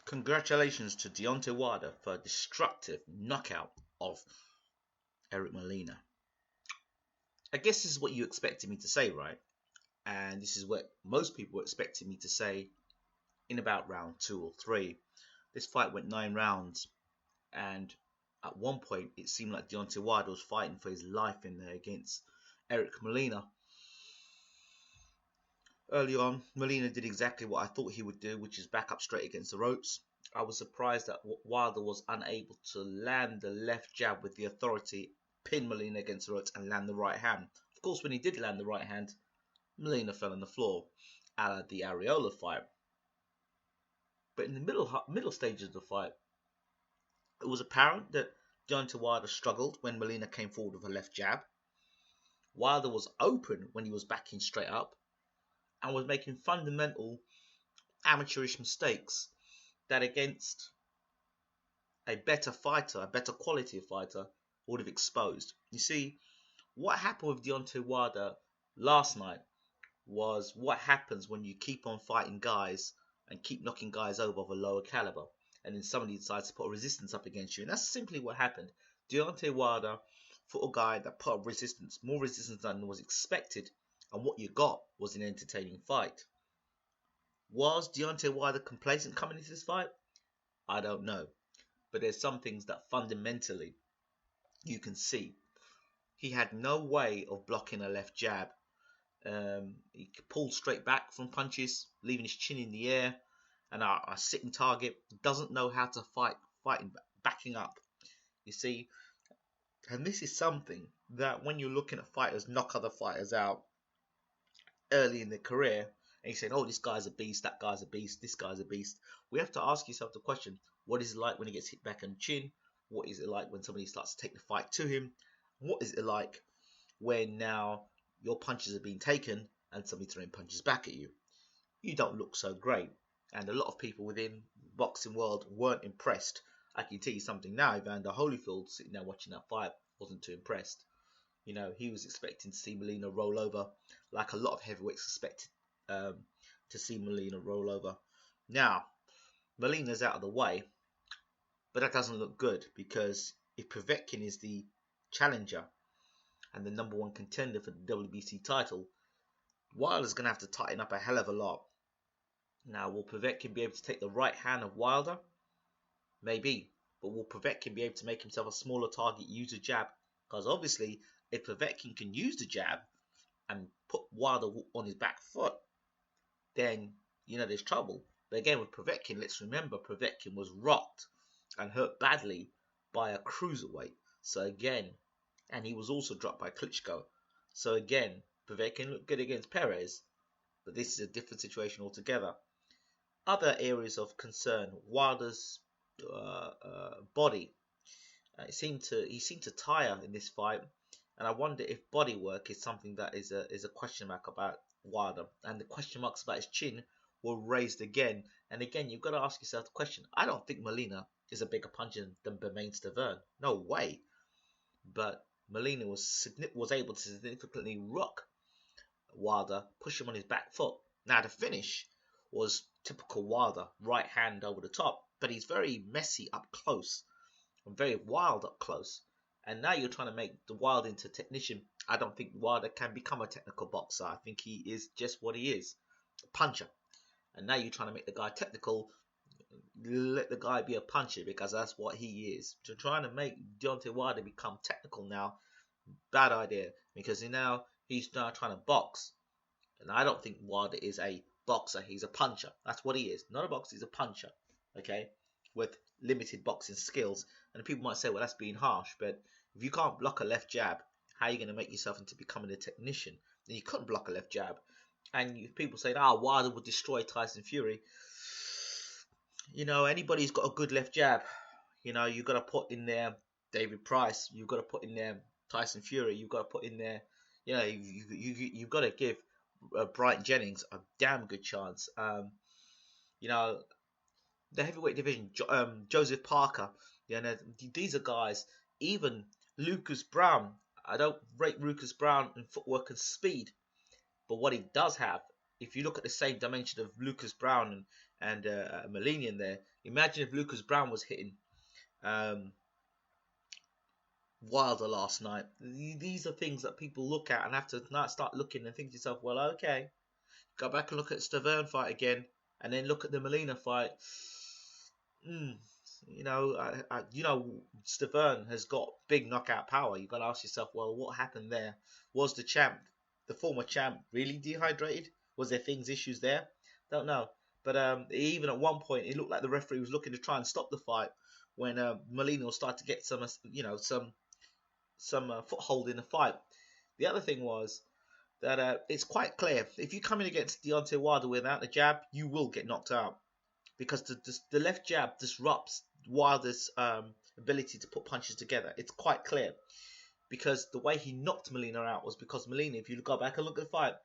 Congratulations to Deontay Wilder for a destructive knockout of Eric Molina. I guess this is what you expected me to say, right? And this is what most people were expecting me to say in about round 2 or 3. This fight went 9 rounds, and at one point it seemed like Deontay Wilder was fighting for his life in there against Eric Molina. Early on, Molina did exactly what I thought he would do, which is back up straight against the ropes. I was surprised that Wilder was unable to land the left jab with the authority, pin Molina against the ropes, and land the right hand. Of course, when he did land the right hand, Molina fell on the floor, a la the Areola fight. But in the middle stages of the fight, it was apparent that Deontay Wilder struggled when Molina came forward with a left jab. Wilder was open when he was backing straight up, and was making fundamental amateurish mistakes that against a better fighter, a better quality fighter, would have exposed. You see, what happened with Deontay Wilder last night was what happens when you keep on fighting guys and keep knocking guys over of a lower caliber, and then somebody decides to put a resistance up against you. And that's simply what happened. Deontay Wilder fought a guy that put up resistance, more resistance than was expected, and what you got was an entertaining fight. Was Deontay Wilder complacent coming into this fight? I don't know. But there's some things that fundamentally you can see. He had no way of blocking a left jab. He pulled straight back from punches, leaving his chin in the air. And our sitting target doesn't know how to fighting backing up. You see, and this is something that when you're looking at fighters knock other fighters out early in their career, and you're saying, oh, this guy's a beast, that guy's a beast, this guy's a beast, we have to ask yourself the question, what is it like when he gets hit back on the chin? What is it like when somebody starts to take the fight to him? What is it like when now your punches are being taken and somebody throwing punches back at you? You don't look so great. And a lot of people within the boxing world weren't impressed. I can tell you something now, Evander Holyfield, sitting there watching that fight, wasn't too impressed. You know, he was expecting to see Molina roll over, like a lot of heavyweights expected to see Molina roll over. Now, Molina's out of the way, but that doesn't look good, because if Povetkin is the challenger and the number 1 contender for the WBC title, Wilder's going to have to tighten up a hell of a lot. Now, will Povetkin be able to take the right hand of Wilder? Maybe. But will Povetkin be able to make himself a smaller target, use a jab? Because obviously, if Povetkin can use the jab and put Wilder on his back foot, then, you know, there's trouble. But again, with Povetkin, let's remember, Povetkin was rocked and hurt badly by a cruiserweight. So again, and he was also dropped by Klitschko. So again, Povetkin looked good against Perez, but this is a different situation altogether. Other areas of concern: Wilder's body. He seemed to tire in this fight, and I wonder if body work is something that is a question mark about Wilder. And the question marks about his chin were raised again and again. You've got to ask yourself the question. I don't think Molina is a bigger puncher than Bermane Stiverne. No way. But Molina was able to significantly rock Wilder, push him on his back foot. Now the finish was typical Wilder, right hand over the top, but he's very messy up close and very wild up close. And now you're trying to make the Wilder into a technician. I don't think Wilder can become a technical boxer. I think he is just what he is, a puncher. And now you're trying to make the guy technical. Let the guy be a puncher, because that's what he is. So trying to make Deontay Wilder become technical now, bad idea, because now he's now trying to box. And I don't think Wilder is a boxer. He's a puncher. That's what he is. Not a boxer, he's a puncher. Okay? With limited boxing skills. And people might say, well, that's being harsh. But if you can't block a left jab, how are you going to make yourself into becoming a technician? And you couldn't block a left jab. And people say, Wilder would destroy Tyson Fury. You know, anybody who's got a good left jab, you know, you've got to put in there David Price. You've got to put in there Tyson Fury. You've got to put in there, you know, you've got to give Brian Jennings a damn good chance. You know, the heavyweight division, Joseph Parker, you know, these are guys. Even Lucas Brown, I don't rate Lucas Brown in footwork and speed, but what he does have, if you look at the same dimension of Lucas Brown and Molina in there. Imagine if Lucas Brown was hitting um, Wilder last night. These are things that people look at and have to start looking and think to yourself, well, okay, go back and look at Stavern fight again, and then look at the Molina fight. You know, Stavern has got big knockout power. You've got to ask yourself, well, what happened there? Was the former champ, really dehydrated? Was there issues there? Don't know. But even at one point, it looked like the referee was looking to try and stop the fight when Molina will start to get some foothold in the fight. The other thing was that it's quite clear if you come in against Deontay Wilder without a jab, you will get knocked out because the left jab disrupts Wilder's ability to put punches together. It's quite clear because the way he knocked Molina out was because Molina, if you go back and look at the fight,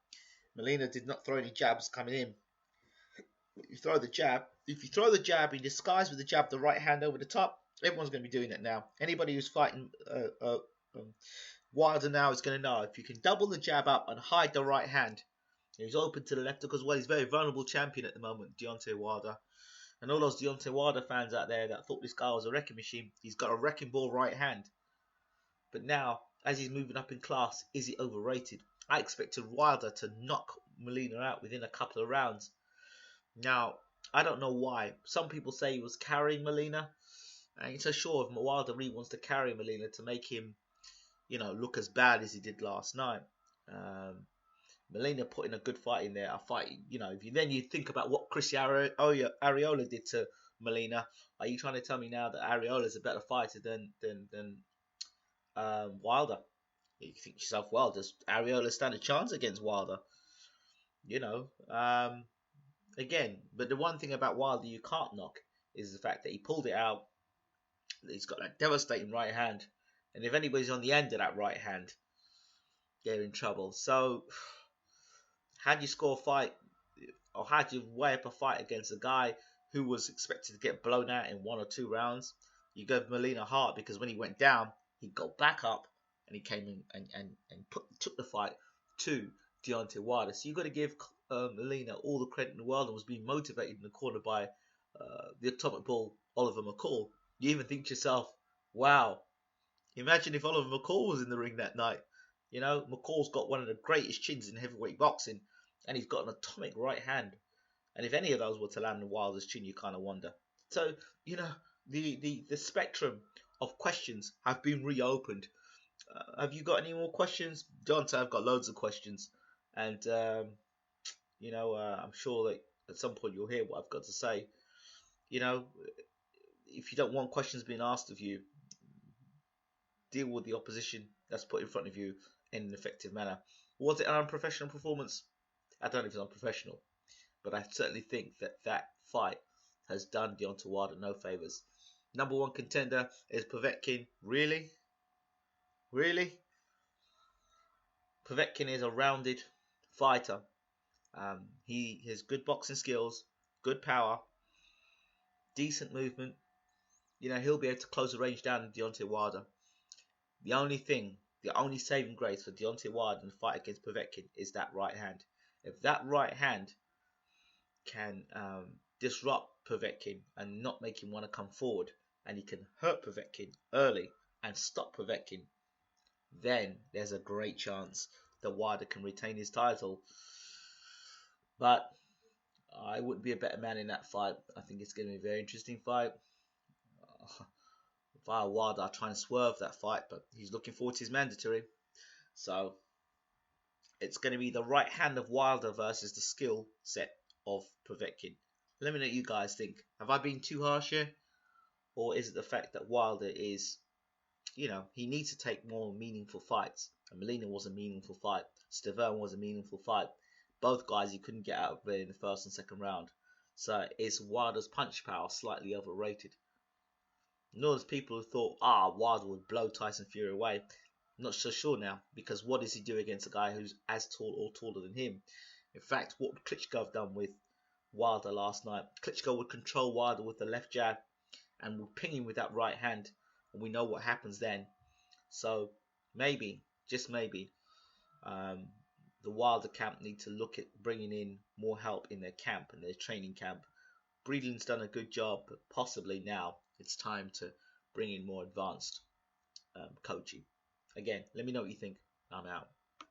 Molina did not throw any jabs coming in. If you throw the jab in disguise with the jab, the right hand over the top, everyone's going to be doing it now. Anybody who's fighting Wilder now is going to know if you can double the jab up and hide the right hand. He's open to the left because, well, he's a very vulnerable champion at the moment, Deontay Wilder. And all those Deontay Wilder fans out there that thought this guy was a wrecking machine, he's got a wrecking ball right hand. But now, as he's moving up in class, is he overrated? I expected Wilder to knock Molina out within a couple of rounds. Now, I don't know why. Some people say he was carrying Molina. I ain't so sure if Wilder really wants to carry Molina to make him, look as bad as he did last night. Molina put in a good fight in there. A fight, if you think about what Chris Arreola did to Molina, are you trying to tell me now that Arreola is a better fighter than Wilder? You think to yourself, well, does Arreola stand a chance against Wilder? Again, but the one thing about Wilder you can't knock is the fact that he pulled it out. He's got that devastating right hand, and if anybody's on the end of that right hand, they're in trouble. So, how do you score a fight, or how do you weigh up a fight against a guy who was expected to get blown out in 1 or 2 rounds? You gave Molina heart because when he went down, he got back up and he came in and took the fight to Deontay Wilder. So you've got to give Molina all the credit in the world and was being motivated in the corner by the Atomic Bull, Oliver McCall. You even think to yourself, wow, imagine if Oliver McCall was in the ring that night. McCall's got one of the greatest chins in heavyweight boxing, and he's got an atomic right hand. And if any of those were to land on Wilder's chin, you kind of wonder. So, the spectrum of questions have been reopened. Have you got any more questions? Deontay, I've got loads of questions. And, I'm sure that at some point you'll hear what I've got to say. If you don't want questions being asked of you, deal with the opposition that's put in front of you in an effective manner. Was it an unprofessional performance? I don't know if it's unprofessional, but I certainly think that fight has done Deontay Wilder no favours. Number 1 contender is Povetkin. Really? Povetkin is a rounded fighter. He has good boxing skills, good power, decent movement. He'll be able to close the range down on Deontay Wilder. The only saving grace for Deontay Wilder in the fight against Povetkin is that right hand. If that right hand can disrupt Povetkin and not make him want to come forward, and he can hurt Povetkin early and stop Povetkin, then there's a great chance that Wilder can retain his title. But I wouldn't be a better man in that fight. I think it's going to be a very interesting fight. If I were Wilder, I'd try and swerve that fight, but he's looking forward to his mandatory. So it's going to be the right hand of Wilder versus the skill set of Povetkin. Let me know what you guys think. Have I been too harsh here? Or is it the fact that Wilder is, he needs to take more meaningful fights. And Molina was a meaningful fight. Stavern was a meaningful fight. Both guys you couldn't get out of there in the first and second round. So is Wilder's punch power slightly overrated? Nor as people who thought, Wilder would blow Tyson Fury away. Not so sure now, because what does he do against a guy who's as tall or taller than him? In fact, what would Klitschko have done with Wilder last night? Klitschko would control Wilder with the left jab and would ping him with that right hand, and we know what happens then. So maybe, just maybe, the Wilder camp need to look at bringing in more help in their camp, in their training camp, Breedling's done a good job, but possibly now it's time to bring in more advanced coaching. Again, let me know what you think. I'm out.